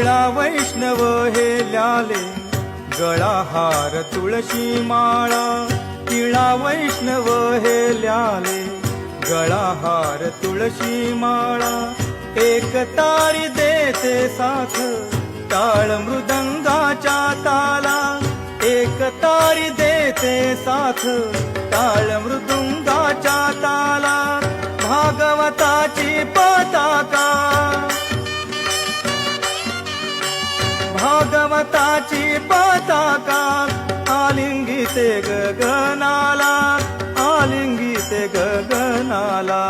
टिळा वैष्णव हेल्याले गळा हार तुळशी माळा टिळा वैष्णव हेल्याले गळा हार तुळशी माळा एक तारी देते साथ टाळ मृदंगाच्या ताला एक तारी देते साथ टाळ मृदुंगाच्या ताला भागवताची पताका भागवताची पताका आलिंगिते गगनाला आलिंगिते गगनाला